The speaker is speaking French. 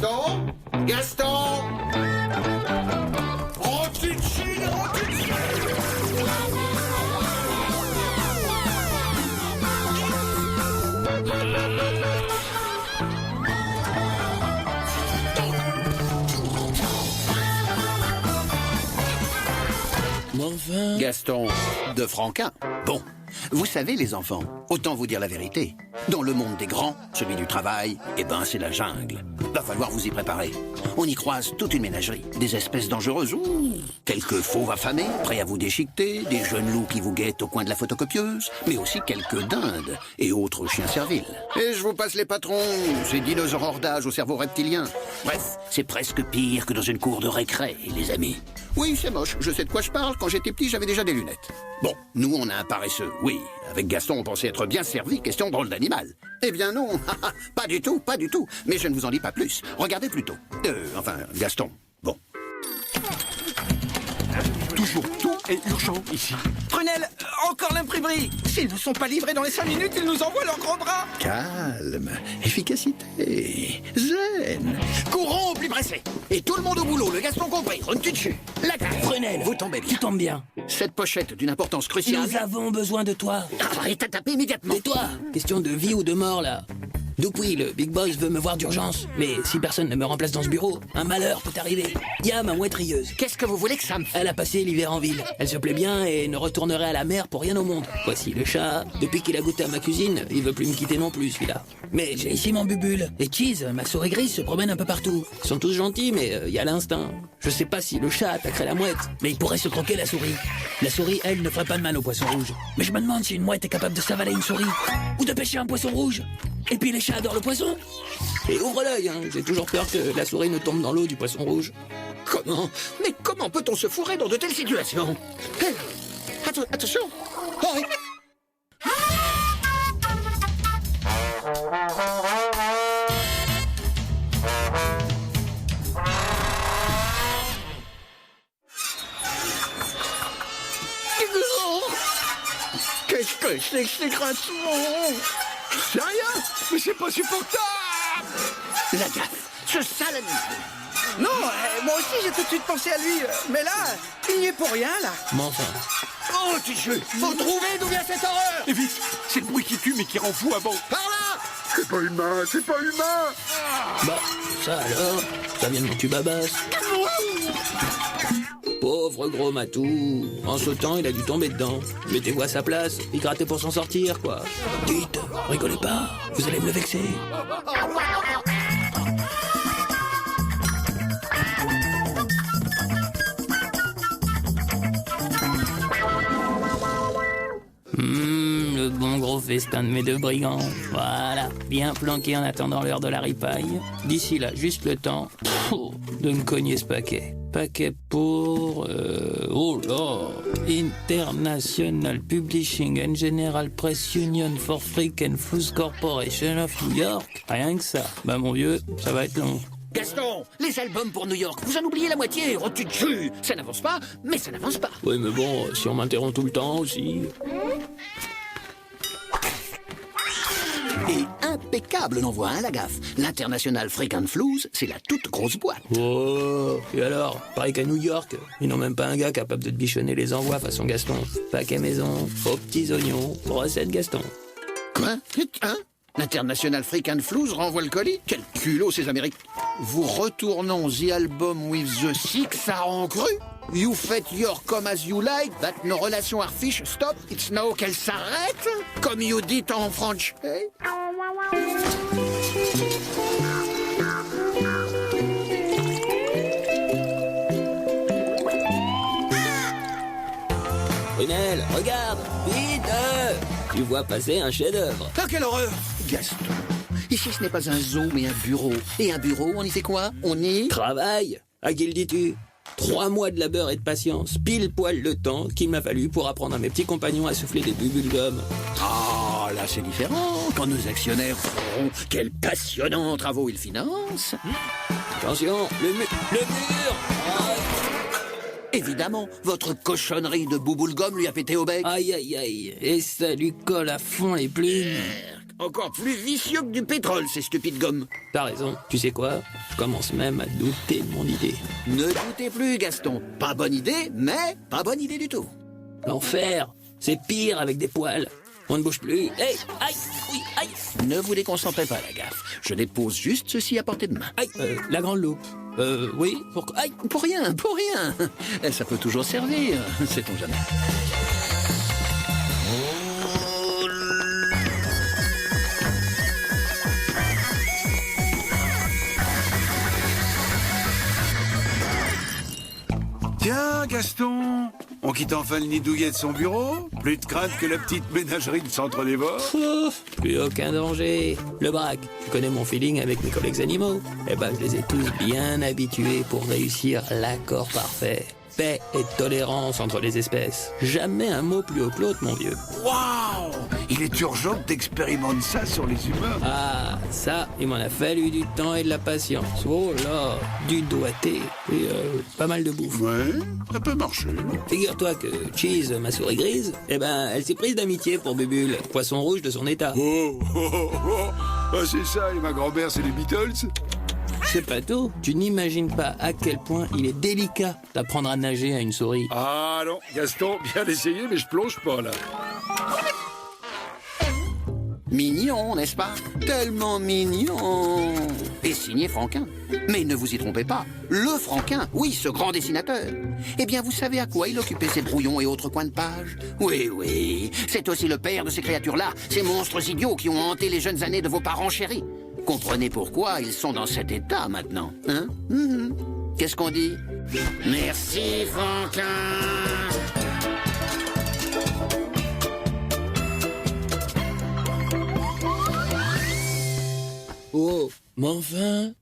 Gaston? Gaston? Rotucci, Rotucci! Enfin... Gaston de Franquin. Bon, vous savez les enfants, autant vous dire la vérité. Dans le monde des grands, celui du travail, eh ben c'est la jungle. Va falloir vous y préparer. On y croise toute une ménagerie, des espèces dangereuses, quelques fauves affamés, prêts à vous déchiqueter, des jeunes loups qui vous guettent au coin de la photocopieuse, mais aussi quelques dindes et autres chiens serviles. Et je vous passe les patrons, ces dinosaures hors d'âge au cerveau reptilien. Bref, c'est presque pire que dans une cour de récré, les amis. Oui, c'est moche, je sais de quoi je parle, quand j'étais petit j'avais déjà des lunettes. Bon, nous on a un paresseux, oui, avec Gaston on pensait être bien servi, question drôle d'animal. Eh bien non, pas du tout, pas du tout, mais je ne vous en dis pas plus, regardez plutôt. Enfin, Gaston, bon. Toujours tout est urgent ici. Prunelle, encore l'imprimerie. S'ils ne sont pas livrés dans les 5 minutes, ils nous envoient leurs gros bras. Calme, efficacité, zen. Courons au plus pressé. Et tout le monde au boulot, le Gaston compris. Retourne dessus. La carte. Prunelle, Vous tombez bien. tu tombes bien. Cette pochette d'une importance cruciale. Nous avons besoin de toi. Arrête à taper immédiatement. Et toi, question de vie ou de mort, là. Depuis, le Big Boss veut me voir d'urgence. Mais si personne ne me remplace dans ce bureau, un malheur peut arriver. Il y a ma mouette rieuse. Qu'est-ce que vous voulez que ça me fasse? Elle a passé l'hiver en ville. Elle se plaît bien et ne retournerait à la mer pour rien au monde. Voici le chat. Depuis qu'il a goûté à ma cuisine, il veut plus me quitter non plus, celui-là. Mais j'ai ici mon bubule. Et Cheese, ma souris grise, se promène un peu partout. Ils sont tous gentils, mais il y a l'instinct. Je sais pas si le chat attaquerait la mouette, mais il pourrait se croquer la souris. La souris, elle, ne ferait pas de mal au poisson rouge. Mais je me demande si une mouette est capable de s'avaler une souris. Ou de pêcher un poisson rouge. Et puis les chats adorent le poisson. Et ouvre l'œil, hein. J'ai toujours peur que la souris ne tombe dans l'eau du poisson rouge. Comment? Mais comment peut-on se fourrer dans de telles situations? Attention! Oh, oui. Qu'est-ce que c'est que ces grincements? C'est rien, mais c'est pas supportable. La gaffe, ce sale animal. Non, moi aussi j'ai tout de suite pensé à lui. Mais là, il n'y est pour rien, là. Mais enfin... Oh, Tichu, faut trouver d'où vient cette horreur. Et vite, c'est le bruit qui tue mais qui rend fou avant. Par là. C'est pas humain, c'est pas humain. Bah, ça alors, ça vient de mon tube à basse. Pauvre gros matou. En sautant, il a dû tomber dedans. Mettez-vous à sa place, il grattait pour s'en sortir, quoi. Dites, rigolez pas, vous allez me le vexer. Le bon gros festin de mes deux brigands. Voilà, bien planqué en attendant l'heure de la ripaille. D'ici là, juste le temps de me cogner ce paquet. Paquet pour... oh là, International Publishing and General Press Union for Freak and Fools Corporation of New York. Rien que ça. Bah mon vieux, ça va être long. Gaston, les albums pour New York, vous en oubliez la moitié. Oh, tu te tues. Ça n'avance pas, mais ça n'avance pas. Oui, mais bon, si on m'interrompt tout le temps aussi... Et impeccable l'envoi, hein, la gaffe. L'International Freak and Flues, c'est la toute grosse boîte. Oh, et alors, pareil qu'à New York, ils n'ont même pas un gars capable de te bichonner les envois façon Gaston. Paquet maison, aux petits oignons, recette Gaston. Quoi? Hein? L'International Freak and Flues renvoie le colis? Quel culot ces Américains. Vous retournons the album with the six, ça rend cru? You fet your come as you like, that nos relations are fish, stop, it's now qu'elle s'arrête? Comme you dit en French. Hey? Prunelle, regarde, vite. Tu vois passer un chef-d'œuvre. Ah, quelle horreur. Gaston, ici ce n'est pas un zoo mais un bureau. Et un bureau, on y fait quoi? On y... Travail. À qui le dis-tu? 3 mois de labeur et de patience, pile poil le temps qu'il m'a fallu pour apprendre à mes petits compagnons à souffler des bulles gomme. Ah, là c'est différent. Quand nos actionnaires feront quels passionnants travaux ils financent. Attention, le mur. Évidemment, votre cochonnerie de bouboule gomme lui a pété au bec. Aïe aïe aïe, et ça lui colle à fond les plumes. Encore plus vicieux que du pétrole, ces stupides gommes. T'as raison, tu sais quoi? Je commence même à douter de mon idée. Ne doutez plus, Gaston. Pas bonne idée, mais pas bonne idée du tout. L'enfer, c'est pire avec des poils. On ne bouge plus. Hey, aïe, oui, aïe, Ne vous déconcentrez pas, la gaffe. Je dépose juste ceci à portée de main. aïe, la grande loupe. Oui, pourquoi? Aïe, Pour rien, pour rien. Ça peut toujours servir, sait-on jamais. Tiens, Gaston, on quitte enfin le nid douillet de son bureau. Plus de crainte que la petite ménagerie de centre dévore. ouf, plus aucun danger. Le braque, tu connais mon feeling avec mes collègues animaux? Eh ben, je les ai tous bien habitués pour réussir l'accord parfait. Paix et tolérance entre les espèces. Jamais un mot plus haut que l'autre, mon vieux. Waouh! Il est urgent que t'expérimentes ça sur les humains. Ah, ça, il m'en a fallu du temps et de la patience. Oh là, du doigté et pas mal de bouffe. Ouais, ça peut marcher. Figure-toi que Cheese, ma souris grise, eh ben, elle s'est prise d'amitié pour Bubule, poisson rouge de son état. Oh, oh, oh, oh. Ah, c'est ça, et ma grand-mère, c'est les Beatles. C'est pas tout, tu n'imagines pas à quel point il est délicat d'apprendre à nager à une souris. Ah non, Gaston, bien essayé, mais je plonge pas, là. Mignon, n'est-ce pas? Tellement mignon. Et signé Franquin. Mais ne vous y trompez pas. Le Franquin, oui, ce grand dessinateur. Eh bien, vous savez à quoi il occupait ses brouillons et autres coins de page? Oui, oui. C'est aussi le père de ces créatures-là, ces monstres idiots qui ont hanté les jeunes années de vos parents chéris. Comprenez pourquoi ils sont dans cet état maintenant, hein? Qu'est-ce qu'on dit? Merci, Franquin. Oh, mais enfin,